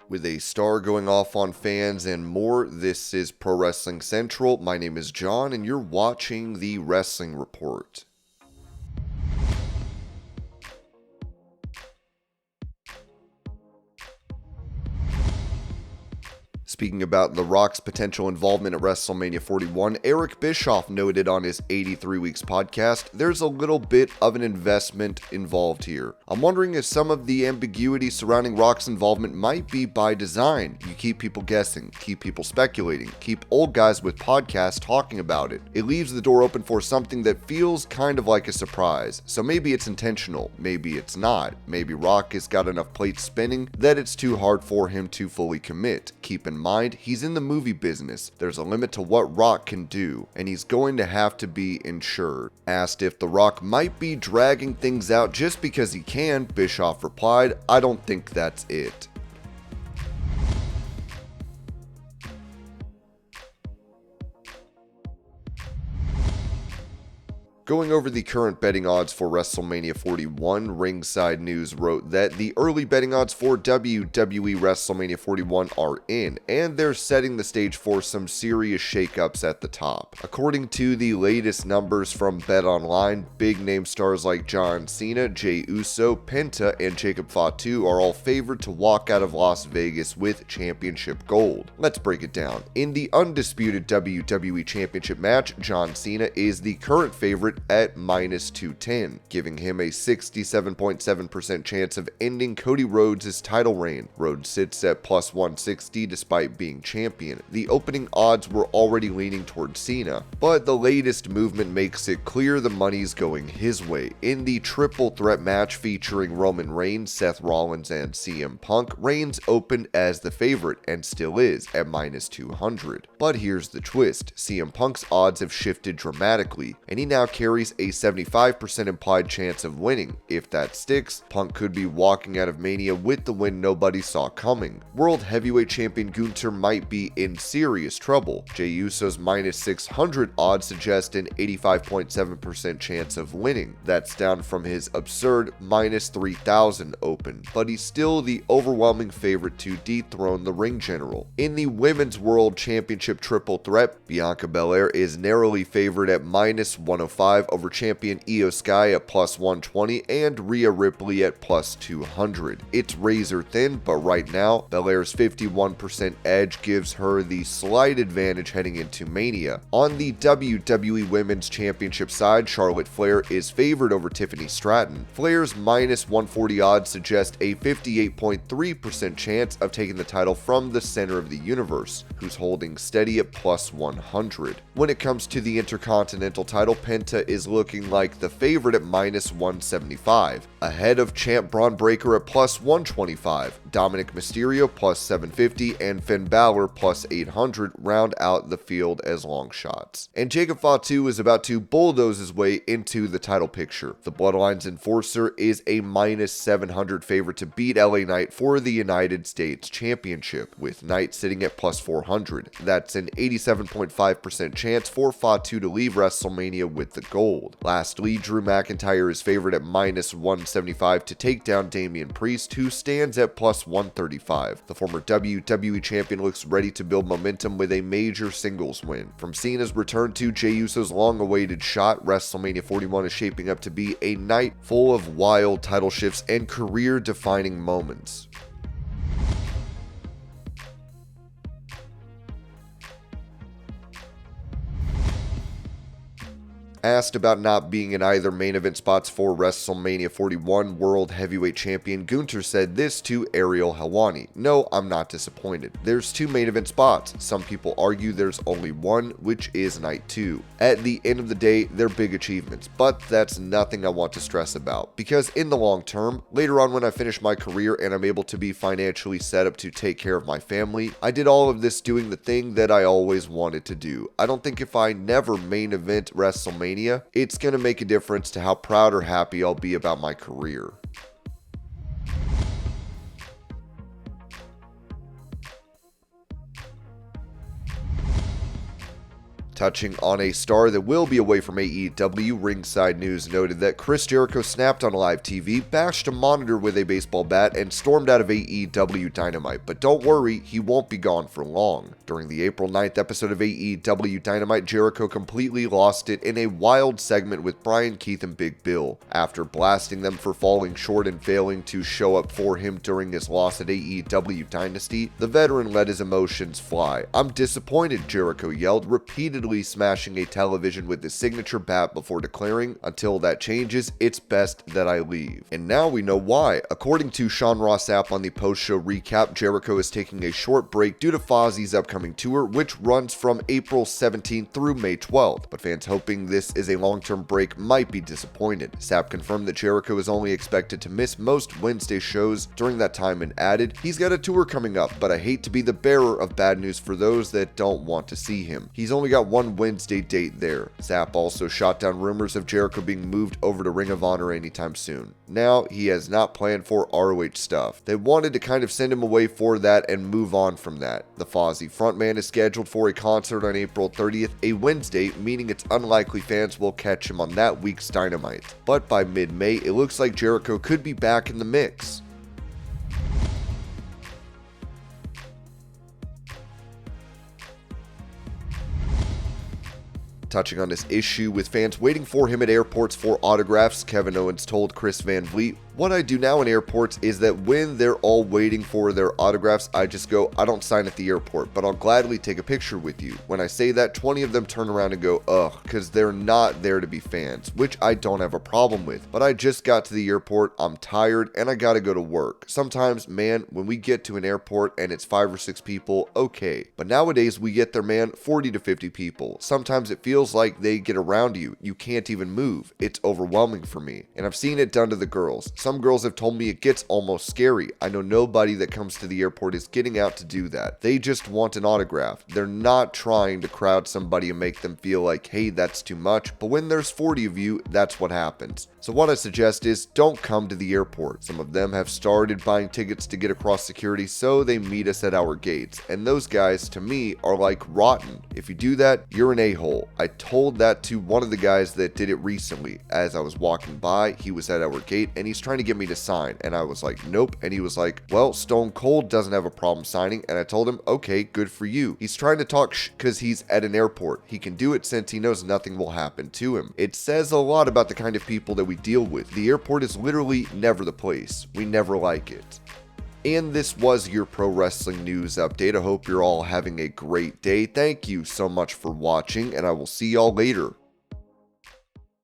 With a star going off on fans and more, this is Pro Wrestling Central. My name is John, and you're watching the Wrestling Report. Speaking about The Rock's potential involvement at WrestleMania 41, Eric Bischoff noted on his 83 Weeks podcast, there's a little bit of an investment involved here. I'm wondering if some of the ambiguity surrounding Rock's involvement might be by design. You keep people guessing, keep people speculating, keep old guys with podcasts talking about it. It leaves the door open for something that feels kind of like a surprise. So maybe it's intentional, maybe it's not. Maybe Rock has got enough plates spinning that it's too hard for him to fully commit. Keep in mind, he's in the movie business. There's a limit to what Rock can do, and he's going to have to be insured. Asked if The Rock might be dragging things out just because he can, Bischoff replied, "I don't think that's it." Going over the current betting odds for WrestleMania 41, Ringside News wrote that the early betting odds for WWE WrestleMania 41 are in, and they're setting the stage for some serious shakeups at the top. According to the latest numbers from BetOnline, big name stars like John Cena, Jey Uso, Penta, and Jacob Fatu are all favored to walk out of Las Vegas with championship gold. Let's break it down. In the undisputed WWE Championship match, John Cena is the current favorite at minus 210, giving him a 67.7% chance of ending Cody Rhodes' title reign. Rhodes sits at plus 160 despite being champion. The opening odds were already leaning towards Cena, but the latest movement makes it clear the money's going his way. In the triple threat match featuring Roman Reigns, Seth Rollins, and CM Punk, Reigns opened as the favorite and still is at minus 200. But here's the twist, CM Punk's odds have shifted dramatically, and he now carries a 75% implied chance of winning. If that sticks, Punk could be walking out of Mania with the win nobody saw coming. World Heavyweight Champion Gunther might be in serious trouble. Jey Uso's minus 600 odds suggest an 85.7% chance of winning. That's down from his absurd minus 3000 open, but he's still the overwhelming favorite to dethrone the ring general. In the Women's World Championship triple threat, Bianca Belair is narrowly favored at minus 105 over champion Io Sky at plus 120 and Rhea Ripley at plus 200. It's razor thin, but right now, Belair's 51% edge gives her the slight advantage heading into Mania. On the WWE Women's Championship side, Charlotte Flair is favored over Tiffany Stratton. Flair's minus 140 odds suggest a 58.3% chance of taking the title from the center of the universe, who's holding steady at plus 100. When it comes to the Intercontinental title, Penta is looking like the favorite at minus 175, ahead of champ Braun Breaker at plus 125, Dominic Mysterio plus 750, and Finn Balor plus 800 round out the field as long shots. And Jacob Fatu is about to bulldoze his way into the title picture. The Bloodline's enforcer is a minus 700 favorite to beat LA Knight for the United States Championship, with Knight sitting at plus 400. That's an 87.5% chance for Fatu to leave WrestleMania with the gold. Lastly, Drew McIntyre is favored at minus 175 to take down Damian Priest, who stands at plus 135. The former WWE champion looks ready to build momentum with a major singles win. From Cena's return to Jey Uso's long-awaited shot, WrestleMania 41 is shaping up to be a night full of wild title shifts and career-defining moments. Asked about not being in either main event spots for WrestleMania 41, World Heavyweight Champion Gunther said this to Ariel Helwani: "No, I'm not disappointed. There's two main event spots. Some people argue there's only one, which is night 2. At the end of the day, they're big achievements, but that's nothing I want to stress about, because in the long term, later on when I finish my career and I'm able to be financially set up to take care of my family, I did all of this doing the thing that I always wanted to do. I don't think if I never main event WrestleMania, it's going to make a difference to how proud or happy I'll be about my career." Touching on a star that will be away from AEW, Ringside News noted that Chris Jericho snapped on live TV, bashed a monitor with a baseball bat, and stormed out of AEW Dynamite. But don't worry, he won't be gone for long. During the April 9th episode of AEW Dynamite, Jericho completely lost it in a wild segment with Brian Keith and Big Bill. After blasting them for falling short and failing to show up for him during his loss at AEW Dynasty, the veteran let his emotions fly. "I'm disappointed," Jericho yelled, repeatedly smashing a television with his signature bat before declaring, "Until that changes, it's best that I leave." And now we know why. According to Sean Ross Sapp on the post-show recap, Jericho is taking a short break due to Fozzie's upcoming tour, which runs from April 17th through May 12th. But fans hoping this is a long-term break might be disappointed. Sapp confirmed that Jericho is only expected to miss most Wednesday shows during that time and added, "He's got a tour coming up, but I hate to be the bearer of bad news for those that don't want to see him. He's only got one Wednesday date there." Sapp also shot down rumors of Jericho being moved over to Ring of Honor anytime soon. Now, he has not planned for ROH stuff. They wanted to kind of send him away for that and move on from that. The Fozzy frontman is scheduled for a concert on April 30th, a Wednesday, meaning it's unlikely fans will catch him on that week's Dynamite. But by mid-May, it looks like Jericho could be back in the mix. Touching on this issue with fans waiting for him at airports for autographs, Kevin Owens told Chris Van Vliet, "What I do now in airports is that when they're all waiting for their autographs, I just go, I don't sign at the airport, but I'll gladly take a picture with you." When I say that, 20 of them turn around and go, "Ugh," because they're not there to be fans, which I don't have a problem with. But I just got to the airport, I'm tired, and I gotta go to work. Sometimes, man, when we get to an airport and it's 5 or 6 people, okay. But nowadays, we get there, man, 40 to 50 people. Sometimes it feels like they get around you. You can't even move. It's overwhelming for me. And I've seen it done to the girls. Some girls have told me it gets almost scary. I know nobody that comes to the airport is getting out to do that. They just want an autograph. They're not trying to crowd somebody and make them feel like, hey, that's too much. But when there's 40 of you, that's what happens. So what I suggest is don't come to the airport. Some of them have started buying tickets to get across security, so they meet us at our gates. And those guys, to me, are like rotten. If you do that, you're an a-hole. I told that to one of the guys that did it recently. As I was walking by, he was at our gate and he's trying to get me to sign. And I was like, nope. And he was like, well, Stone Cold doesn't have a problem signing. And I told him, okay, good for you. He's trying to talk because he's at an airport. He can do it since he knows nothing will happen to him. It says a lot about the kind of people that we deal with. The airport is literally never the place. We never like it. And this was your pro wrestling news update. I hope you're all having a great day. Thank you so much for watching, and I will see y'all later.